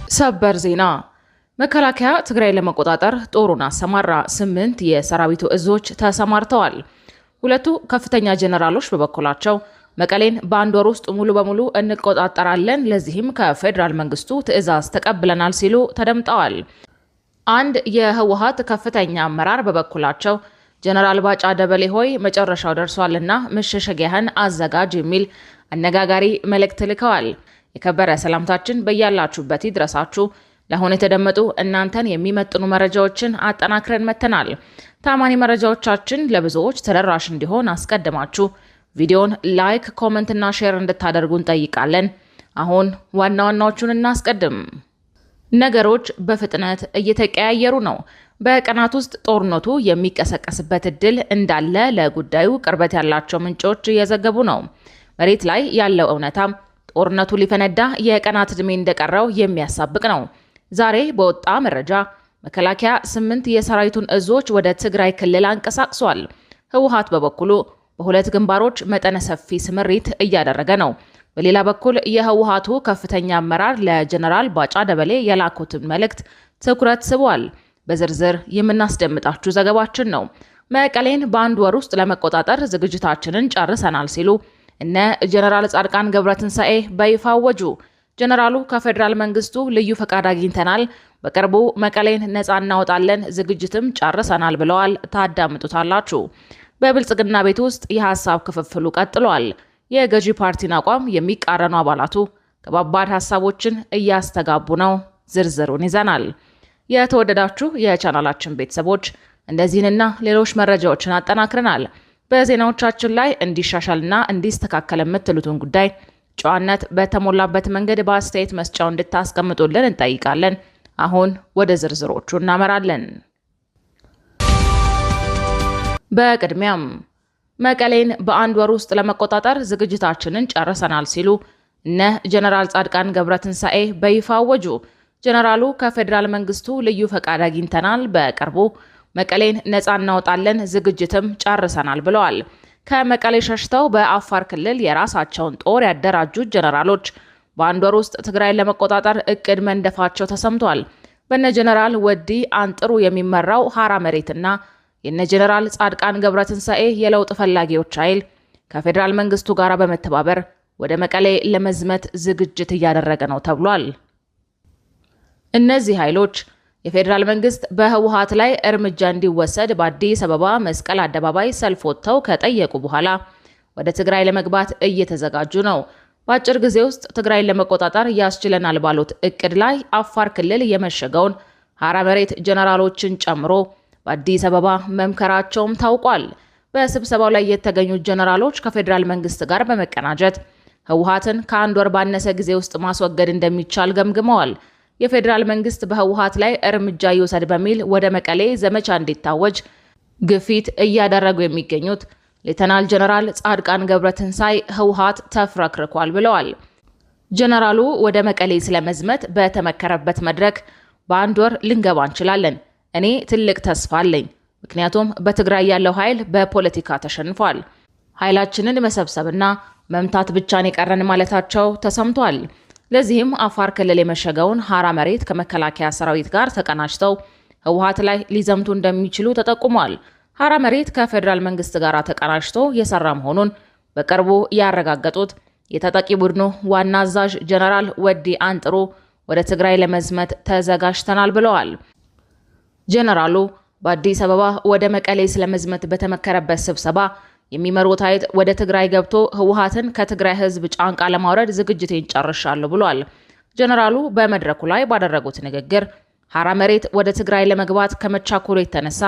ሰበር ዜና መከላከያ ትግራይ ለመቆጣጠር ጦሩን አሰማራ። 8 የሰራዊቱ እዞች ተሰማርተዋል። ሁለቱ ከፍተኛ ጀነራሎች በበኩላቸው መቀሌን በአንድ ወር ውስጥ ሙሉ በሙሉ እንቆጣጠራለን፣ ለዚህም ከፌደራል መንግስቱ ትዕዛዝ ተቀብለናል ሲሉ ተደምጠዋል። አንድ የህወሓት ከፍተኛ አመራር በበኩላቸው ጀነራል ባጫ ደበሌ ሆይ መጨረሻው ደርሷልና መሸሸጊያህን አዘጋጅ የሚል አነጋጋሪ መልእክት ልከዋል። የከበረ ሰላምታችን በያላችሁበት ይድረሳችሁ። ለአሁን የተደመጡ እናንተን የሚመጥኑ መረጃዎችን አጠናክረን መተናል። ታማኒ መረጃዎቻችን ለብዙዎች ተደራሽ እንዲሆን አስቀድማችሁ ቪዲዮን ላይክ፣ ኮሜንት እና ሼር እንድታደርጉ እንጠይቃለን። አሁን ዋና ዋናዎቹን እናስቀድም። ነገሮች በፍጥነት እየተቀያየሩ ነው። በቀናት ውስጥ ጦርነቱ የሚቀሰቀስበት እድል እንዳለ ለጉዳዩ ቅርበት ያላቸው ምንጮች እየዘገቡ ነው። መሬት ላይ ያለው እውነታም ጦርነቱ ሊፈነዳ የቀናት ዕድሜ እንደቀረው የሚያሳብቅ ነው። ዛሬ በወጣ መረጃ መከላከያ 8 የሰራዊቱን እዞች ወደ ትግራይ ክልል አንቀሳቅሷል። ህወሓት በበኩሉ በሁለት ግንባሮች መጠነ ሰፊ ስምሪት እያደረገ ነው። በሌላ በኩል የህወሓቱ ከፍተኛ አመራር ለጀነራል ባጫ ደበሌ የላኩትን መልእክት ትኩረት ስቧል። በዝርዝር የምናስደምጣችሁ ዘገባችን ነው። መቀሌን በአንድ ወር ውስጥ ለመቆጣጠር ዝግጅታችንን ጨርሰናል ሲሉ እነ ጀነራል ጻድቃን ገብረትንሳኤ በይፋ አወጁ። ጀነራሉ ከፌደራል መንግስቱ ልዩ ፈቃድ አግኝተናል፣ በቅርቡ መቀሌን ነፃ እናወጣለን፣ ዝግጅትም ጨርሰናል ብለዋል። ታዳምጡታላችሁ። በብልጽግና ቤት ውስጥ የሐሳብ ክፍፍሉ ቀጥሏል። የገዢ ፓርቲን አቋም የሚቃረኑ አባላቱ ከባባድ ሐሳቦችን እያስተጋቡ ነው። ዝርዝሩን ይዘናል። የተወደዳችሁ የቻናላችን ቤተሰቦች እንደዚህንና ሌሎች መረጃዎችን አጠናክረናል። በዜናዎቻችን ላይ እንዲሻሻልና እንዲስተካከል የምትሉትን ጉዳይ ጨዋነት በተሞላበት መንገድ በአስተያየት መስጫው እንድታስቀምጡልን እንጠይቃለን። አሁን ወደ ዝርዝሮቹ እናመራለን። በቅድሚያም መቀሌን በአንድ ወር ውስጥ ለመቆጣጠር ዝግጅታችንን ጨርሰናል ሲሉ እነ ጀነራል ጻድቃን ገብረትንሳኤ በይፋ አወጁ። ጀነራሉ ከፌደራል መንግስቱ ልዩ ፈቃድ አግኝተናል፣ በቅርቡ መቀሌን ነፃ እናወጣለን፣ ዝግጅትም ጨርሰናል ብለዋል። ከመቀሌ ሸሽተው በአፋር ክልል የራሳቸውን ጦር ያደራጁት ጀነራሎች በአንድ ወር ውስጥ ትግራይን ለመቆጣጠር እቅድ መንደፋቸው ተሰምቷል። በነ ጀነራል ወዲ አንጥሩ የሚመራው ሐራ መሬትና የነ ጀነራል ጻድቃን ገብረትንሳኤ የለውጥ ፈላጊዎች ኃይል ከፌደራል መንግስቱ ጋር በመተባበር ወደ መቀሌ ለመዝመት ዝግጅት እያደረገ ነው ተብሏል። እነዚህ ኃይሎች የፌደራል መንግስት በህወሓት ላይ እርምጃ እንዲወሰድ በአዲስ አበባ መስቀል አደባባይ ሰልፍ ወጥተው ከጠየቁ በኋላ ወደ ትግራይ ለመግባት እየተዘጋጁ ነው። በአጭር ጊዜ ውስጥ ትግራይን ለመቆጣጠር ያስችለናል ባሉት እቅድ ላይ አፋር ክልል የመሸገውን ሐራ መሬት ጀነራሎችን ጨምሮ በአዲስ አበባ መምከራቸውም ታውቋል። በስብሰባው ላይ የተገኙት ጀነራሎች ከፌደራል መንግስት ጋር በመቀናጀት ህወሓትን ከአንድ ወር ባነሰ ጊዜ ውስጥ ማስወገድ እንደሚቻል ገምግመዋል። የፌደራል መንግስት በህወሓት ላይ እርምጃ ይውሰድ በሚል ወደ መቀሌ ዘመቻ እንዲታወጅ ግፊት እያደረጉ የሚገኙት ሌተናል ጀነራል ጻድቃን ገብረትንሳኤ ህወሓት ተፍረክርኳል ብለዋል። ጀነራሉ ወደ መቀሌ ስለመዝመት በተመከረበት መድረክ በአንድ ወር ልንገባ እንችላለን፣ እኔ ትልቅ ተስፋ አለኝ፣ ምክንያቱም በትግራይ ያለው ኃይል በፖለቲካ ተሸንፏል፣ ኃይላችንን መሰብሰብና መምታት ብቻን የቀረን ማለታቸው ተሰምቷል። ለዚህም አፋር ክልል የመሸገውን ሐራ መሬት ከመከላከያ ሰራዊት ጋር ተቀናጅተው ህወሓት ላይ ሊዘምቱ እንደሚችሉ ተጠቁሟል። ሐራ መሬት ከፌደራል መንግስት ጋር ተቀናጅቶ የሰራ መሆኑን በቅርቡ ያረጋገጡት የተጠቂ ቡድኑ ዋና አዛዥ ጀነራል ወዲ አንጥሩ ወደ ትግራይ ለመዝመት ተዘጋጅተናል ብለዋል። ጀነራሉ በአዲስ አበባ ወደ መቀሌ ስለመዝመት በተመከረበት ስብሰባ የሚመሩት ኃይል ወደ ትግራይ ገብቶ ህወሓትን ከትግራይ ህዝብ ጫንቃ ለማውረድ ዝግጅቴን ጨርሻለሁ ብሏል። ጀነራሉ በመድረኩ ላይ ባደረጉት ንግግር ሐራ መሬት ወደ ትግራይ ለመግባት ከመቻኮሉ የተነሳ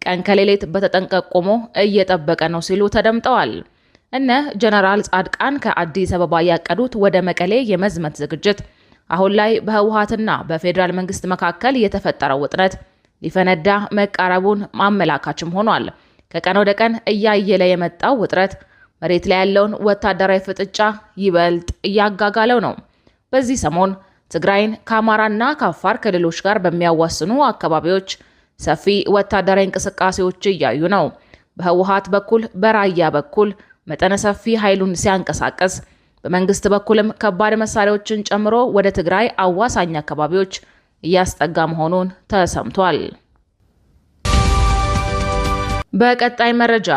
ቀን ከሌሊት በተጠንቀቅ ቆሞ እየጠበቀ ነው ሲሉ ተደምጠዋል። እነ ጀነራል ጻድቃን ከአዲስ አበባ ያቀዱት ወደ መቀሌ የመዝመት ዝግጅት አሁን ላይ በህወሓትና በፌደራል መንግስት መካከል የተፈጠረው ውጥረት ሊፈነዳ መቃረቡን ማመላካችም ሆኗል። ከቀን ወደ ቀን እያየለ የመጣው ውጥረት መሬት ላይ ያለውን ወታደራዊ ፍጥጫ ይበልጥ እያጋጋለው ነው። በዚህ ሰሞን ትግራይን ከአማራና ከአፋር ክልሎች ጋር በሚያዋስኑ አካባቢዎች ሰፊ ወታደራዊ እንቅስቃሴዎች እያዩ ነው። በህወሓት በኩል በራያ በኩል መጠነ ሰፊ ኃይሉን ሲያንቀሳቀስ በመንግስት በኩልም ከባድ መሳሪያዎችን ጨምሮ ወደ ትግራይ አዋሳኝ አካባቢዎች እያስጠጋ መሆኑን ተሰምቷል። በቀጣይ መረጃ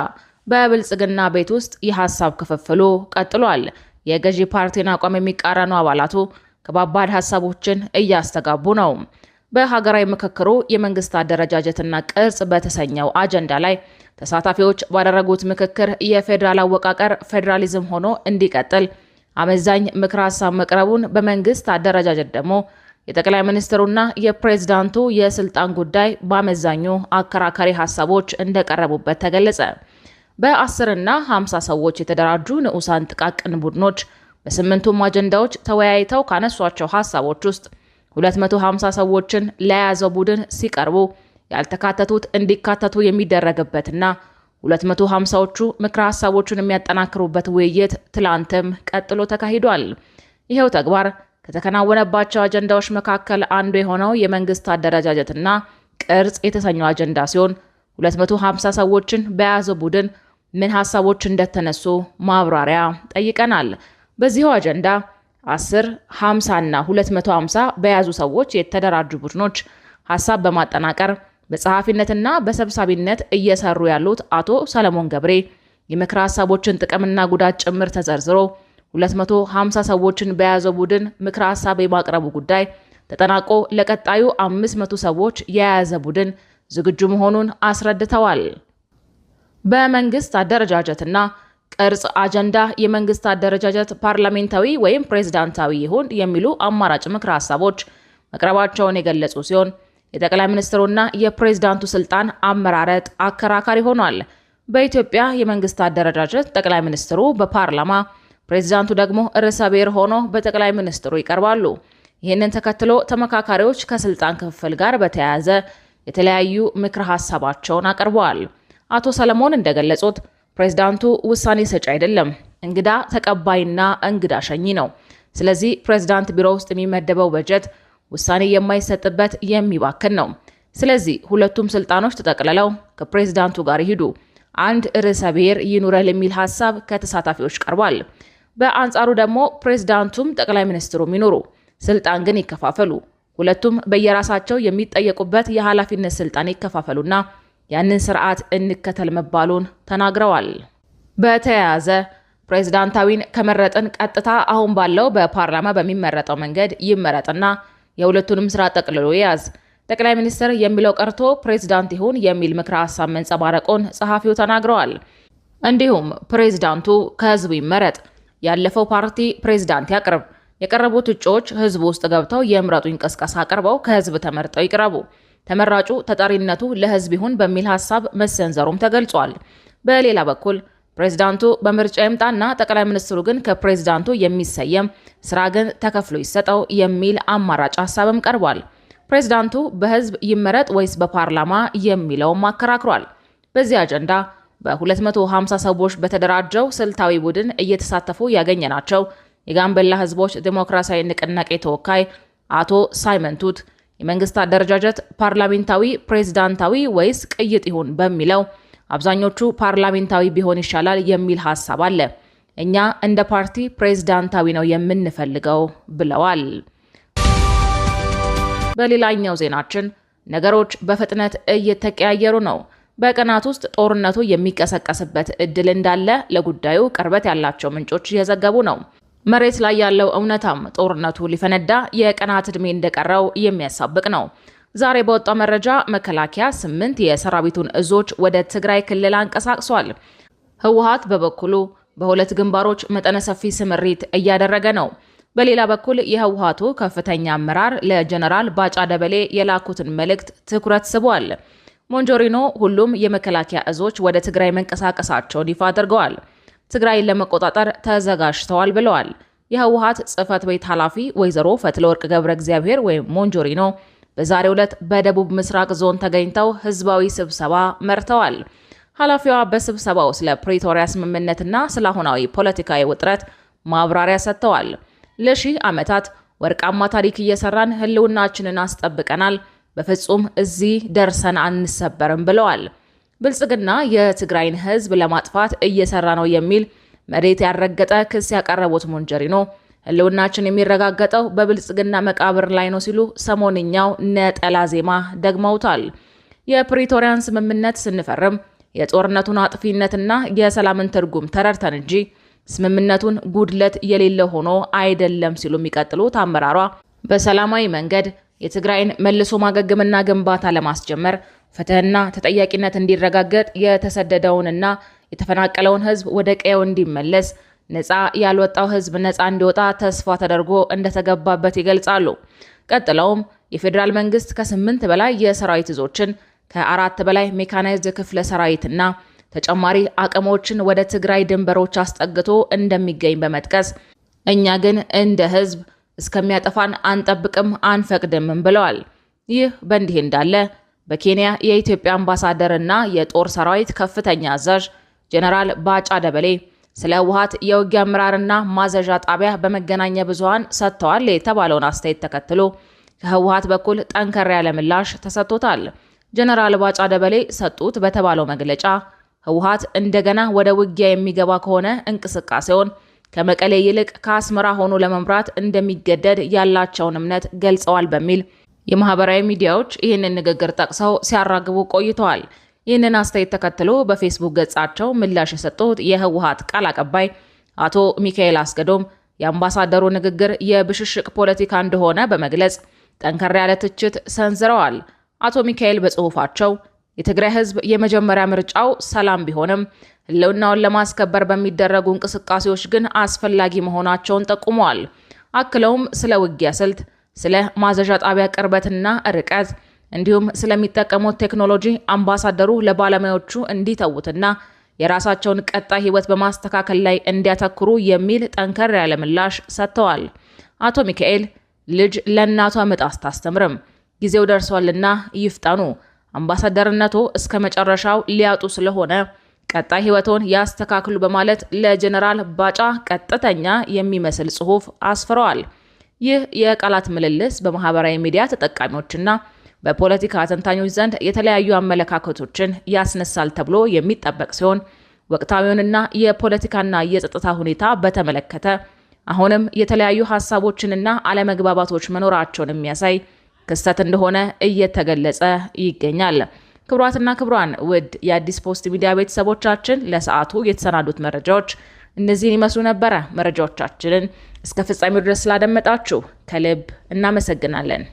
በብልጽግና ቤት ውስጥ የሐሳብ ክፍፍሉ ቀጥሏል። የገዢ ፓርቲን አቋም የሚቃረኑ አባላቱ ከባባድ ሐሳቦችን እያስተጋቡ ነው። በሀገራዊ ምክክሩ የመንግስት አደረጃጀትና ቅርጽ በተሰኘው አጀንዳ ላይ ተሳታፊዎች ባደረጉት ምክክር የፌዴራል አወቃቀር ፌዴራሊዝም ሆኖ እንዲቀጥል አመዛኝ ምክረ ሐሳብ መቅረቡን፣ በመንግስት አደረጃጀት ደግሞ የጠቅላይ ሚኒስትሩና የፕሬዝዳንቱ የስልጣን ጉዳይ በአመዛኙ አከራካሪ ሐሳቦች እንደቀረቡበት ተገለጸ። በ10 እና 50 ሰዎች የተደራጁ ንዑሳን ጥቃቅን ቡድኖች በስምንቱም አጀንዳዎች ተወያይተው ካነሷቸው ሐሳቦች ውስጥ 250 ሰዎችን ለያዘው ቡድን ሲቀርቡ ያልተካተቱት እንዲካተቱ የሚደረግበትና 250ዎቹ ምክረ ሐሳቦቹን የሚያጠናክሩበት ውይይት ትላንትም ቀጥሎ ተካሂዷል። ይሄው ተግባር ከተከናወነባቸው አጀንዳዎች መካከል አንዱ የሆነው የመንግስት አደረጃጀትና ቅርጽ የተሰኘው አጀንዳ ሲሆን 250 ሰዎችን በያዘው ቡድን ምን ሐሳቦች እንደተነሱ ማብራሪያ ጠይቀናል። በዚሁ አጀንዳ 10፣ 50 እና 250 በያዙ ሰዎች የተደራጁ ቡድኖች ሐሳብ በማጠናቀር በጸሐፊነትና በሰብሳቢነት እየሰሩ ያሉት አቶ ሰለሞን ገብሬ የምክረ ሐሳቦችን ጥቅምና ጉዳት ጭምር ተዘርዝሮ 250 ሰዎችን በያዘው ቡድን ምክረ ሐሳብ የማቅረቡ ጉዳይ ተጠናቆ ለቀጣዩ 500 ሰዎች የያዘ ቡድን ዝግጁ መሆኑን አስረድተዋል። በመንግስት አደረጃጀትና ቅርጽ አጀንዳ የመንግስት አደረጃጀት ፓርላሜንታዊ ወይም ፕሬዝዳንታዊ ይሁን የሚሉ አማራጭ ምክረ ሐሳቦች መቅረባቸውን የገለጹ ሲሆን የጠቅላይ ሚኒስትሩና የፕሬዝዳንቱ ስልጣን አመራረጥ አከራካሪ ሆኗል። በኢትዮጵያ የመንግስት አደረጃጀት ጠቅላይ ሚኒስትሩ በፓርላማ ፕሬዝዳንቱ ደግሞ ርዕሰ ብሔር ሆኖ በጠቅላይ ሚኒስትሩ ይቀርባሉ። ይህንን ተከትሎ ተመካካሪዎች ከስልጣን ክፍፍል ጋር በተያያዘ የተለያዩ ምክረ ሐሳባቸውን አቅርበዋል። አቶ ሰለሞን እንደገለጹት ፕሬዝዳንቱ ውሳኔ ሰጪ አይደለም፣ እንግዳ ተቀባይና እንግዳ ሸኚ ነው። ስለዚህ ፕሬዝዳንት ቢሮ ውስጥ የሚመደበው በጀት ውሳኔ የማይሰጥበት የሚባክን ነው። ስለዚህ ሁለቱም ስልጣኖች ተጠቅልለው ከፕሬዝዳንቱ ጋር ይሂዱ፣ አንድ ርዕሰ ብሔር ይኑረል የሚል ሐሳብ ከተሳታፊዎች ቀርቧል። በአንጻሩ ደግሞ ፕሬዝዳንቱም ጠቅላይ ሚኒስትሩም ይኑሩ፣ ስልጣን ግን ይከፋፈሉ፣ ሁለቱም በየራሳቸው የሚጠየቁበት የኃላፊነት ስልጣን ይከፋፈሉና ያንን ስርዓት እንከተል መባሉን ተናግረዋል። በተያያዘ ፕሬዝዳንታዊን ከመረጥን ቀጥታ አሁን ባለው በፓርላማ በሚመረጠው መንገድ ይመረጥና የሁለቱንም ስራ ጠቅልሎ ያዝ፣ ጠቅላይ ሚኒስትር የሚለው ቀርቶ ፕሬዝዳንት ይሁን የሚል ምክረ ሐሳብ መንጸባረቁን ጸሐፊው ተናግረዋል። እንዲሁም ፕሬዝዳንቱ ከህዝቡ ይመረጥ፣ ያለፈው ፓርቲ ፕሬዝዳንት ያቅርብ፣ የቀረቡት እጩዎች ህዝቡ ውስጥ ገብተው የምረጡኝ ቅስቀሳ አቅርበው ከህዝብ ተመርጠው ይቅረቡ፣ ተመራጩ ተጠሪነቱ ለህዝብ ይሁን በሚል ሐሳብ መሰንዘሩም ተገልጿል። በሌላ በኩል ፕሬዝዳንቱ በምርጫ ይምጣና ጠቅላይ ሚኒስትሩ ግን ከፕሬዝዳንቱ የሚሰየም ስራ ግን ተከፍሎ ይሰጠው የሚል አማራጭ ሐሳብም ቀርቧል። ፕሬዝዳንቱ በህዝብ ይመረጥ ወይስ በፓርላማ የሚለውም አከራክሯል። በዚህ አጀንዳ በ250 ሰዎች በተደራጀው ስልታዊ ቡድን እየተሳተፉ ያገኘናቸው የጋምቤላ ህዝቦች ዲሞክራሲያዊ ንቅናቄ ተወካይ አቶ ሳይመን ቱት የመንግስት አደረጃጀት ፓርላሜንታዊ፣ ፕሬዝዳንታዊ ወይስ ቅይጥ ይሁን በሚለው አብዛኞቹ ፓርላሜንታዊ ቢሆን ይሻላል የሚል ሐሳብ አለ። እኛ እንደ ፓርቲ ፕሬዝዳንታዊ ነው የምንፈልገው ብለዋል። በሌላኛው ዜናችን ነገሮች በፍጥነት እየተቀያየሩ ነው። በቀናት ውስጥ ጦርነቱ የሚቀሰቀስበት እድል እንዳለ ለጉዳዩ ቅርበት ያላቸው ምንጮች እየዘገቡ ነው። መሬት ላይ ያለው እውነታም ጦርነቱ ሊፈነዳ የቀናት ዕድሜ እንደቀረው የሚያሳብቅ ነው። ዛሬ በወጣው መረጃ መከላከያ 8 የሰራዊቱን እዞች ወደ ትግራይ ክልል አንቀሳቅሷል። ህወሓት በበኩሉ በሁለት ግንባሮች መጠነ ሰፊ ስምሪት እያደረገ ነው። በሌላ በኩል የህወሓቱ ከፍተኛ አመራር ለጀነራል ባጫ ደበሌ የላኩትን መልእክት ትኩረት ስቧል። ሞንጆሪኖ ሁሉም የመከላከያ እዞች ወደ ትግራይ መንቀሳቀሳቸውን ይፋ አድርገዋል። ትግራይን ለመቆጣጠር ተዘጋጅተዋል ብለዋል። የህወሓት ጽህፈት ቤት ኃላፊ ወይዘሮ ፈትለወርቅ ገብረ እግዚአብሔር ወይም ሞንጆሪኖ በዛሬው ዕለት በደቡብ ምስራቅ ዞን ተገኝተው ህዝባዊ ስብሰባ መርተዋል። ኃላፊዋ በስብሰባው ስለ ፕሪቶሪያ ስምምነትና ስለ አሁናዊ ፖለቲካዊ ውጥረት ማብራሪያ ሰጥተዋል። ለሺህ ዓመታት ወርቃማ ታሪክ እየሰራን ህልውናችንን አስጠብቀናል፣ በፍጹም እዚህ ደርሰን አንሰበርም ብለዋል። ብልጽግና የትግራይን ህዝብ ለማጥፋት እየሰራ ነው የሚል መሬት ያረገጠ ክስ ያቀረቡት ሞንጀሪኖ ህልውናችን የሚረጋገጠው በብልጽግና መቃብር ላይ ነው ሲሉ ሰሞንኛው ነጠላ ዜማ ደግመውታል። የፕሪቶሪያን ስምምነት ስንፈርም የጦርነቱን አጥፊነትና የሰላምን ትርጉም ተረድተን እንጂ ስምምነቱን ጉድለት የሌለ ሆኖ አይደለም ሲሉ የሚቀጥሉት አመራሯ በሰላማዊ መንገድ የትግራይን መልሶ ማገገምና ግንባታ ለማስጀመር ፍትህና ተጠያቂነት እንዲረጋገጥ የተሰደደውንና የተፈናቀለውን ህዝብ ወደ ቀየው እንዲመለስ ነፃ ያልወጣው ህዝብ ነፃ እንዲወጣ ተስፋ ተደርጎ እንደተገባበት ይገልጻሉ። ቀጥለውም የፌዴራል መንግስት ከ8 በላይ የሰራዊት እዞችን ከ4 በላይ ሜካናይዝድ ክፍለ ሰራዊትና ተጨማሪ አቅሞችን ወደ ትግራይ ድንበሮች አስጠግቶ እንደሚገኝ በመጥቀስ እኛ ግን እንደ ህዝብ እስከሚያጠፋን አንጠብቅም አንፈቅድም ብለዋል። ይህ በእንዲህ እንዳለ በኬንያ የኢትዮጵያ አምባሳደርና የጦር ሰራዊት ከፍተኛ አዛዥ ጀነራል ባጫ ደበሌ ስለ ህወሓት የውጊያ አመራርና ማዘዣ ጣቢያ በመገናኛ ብዙሃን ሰጥተዋል የተባለውን አስተያየት ተከትሎ ከህወሓት በኩል ጠንከር ያለ ምላሽ ተሰጥቶታል። ጀነራል ባጫ ደበሌ ሰጡት በተባለው መግለጫ ህወሓት እንደገና ወደ ውጊያ የሚገባ ከሆነ እንቅስቃሴውን ከመቀሌ ይልቅ ከአስመራ ሆኖ ለመምራት እንደሚገደድ ያላቸውን እምነት ገልጸዋል በሚል የማህበራዊ ሚዲያዎች ይህንን ንግግር ጠቅሰው ሲያራግቡ ቆይተዋል። ይህንን አስተያየት ተከትሎ በፌስቡክ ገጻቸው ምላሽ የሰጡት የህወሓት ቃል አቀባይ አቶ ሚካኤል አስገዶም የአምባሳደሩ ንግግር የብሽሽቅ ፖለቲካ እንደሆነ በመግለጽ ጠንከር ያለ ትችት ሰንዝረዋል። አቶ ሚካኤል በጽሁፋቸው የትግራይ ህዝብ የመጀመሪያ ምርጫው ሰላም ቢሆንም ህልውናውን ለማስከበር በሚደረጉ እንቅስቃሴዎች ግን አስፈላጊ መሆናቸውን ጠቁመዋል። አክለውም ስለ ውጊያ ስልት፣ ስለ ማዘዣ ጣቢያ ቅርበትና ርቀት እንዲሁም ስለሚጠቀሙት ቴክኖሎጂ አምባሳደሩ ለባለሙያዎቹ እንዲተውትና የራሳቸውን ቀጣይ ህይወት በማስተካከል ላይ እንዲያተኩሩ የሚል ጠንከር ያለ ምላሽ ሰጥተዋል። አቶ ሚካኤል ልጅ ለእናቷ ምጥ አታስተምርም፣ ጊዜው ደርሷልና ይፍጠኑ፣ አምባሳደርነቱ እስከ መጨረሻው ሊያጡ ስለሆነ ቀጣይ ህይወቶን ያስተካክሉ በማለት ለጀነራል ባጫ ቀጥተኛ የሚመስል ጽሑፍ አስፍረዋል። ይህ የቃላት ምልልስ በማህበራዊ ሚዲያ ተጠቃሚዎችና በፖለቲካ ተንታኞች ዘንድ የተለያዩ አመለካከቶችን ያስነሳል ተብሎ የሚጠበቅ ሲሆን ወቅታዊውንና የፖለቲካና የጸጥታ ሁኔታ በተመለከተ አሁንም የተለያዩ ሐሳቦችንና አለመግባባቶች መኖራቸውን የሚያሳይ ክስተት እንደሆነ እየተገለጸ ይገኛል። ክቡራትና ክቡራን ውድ የአዲስ ፖስት ሚዲያ ቤተሰቦቻችን ለሰዓቱ የተሰናዱት መረጃዎች እነዚህን ይመስሉ ነበረ። መረጃዎቻችንን እስከ ፍጻሜው ድረስ ስላደመጣችሁ ከልብ እናመሰግናለን።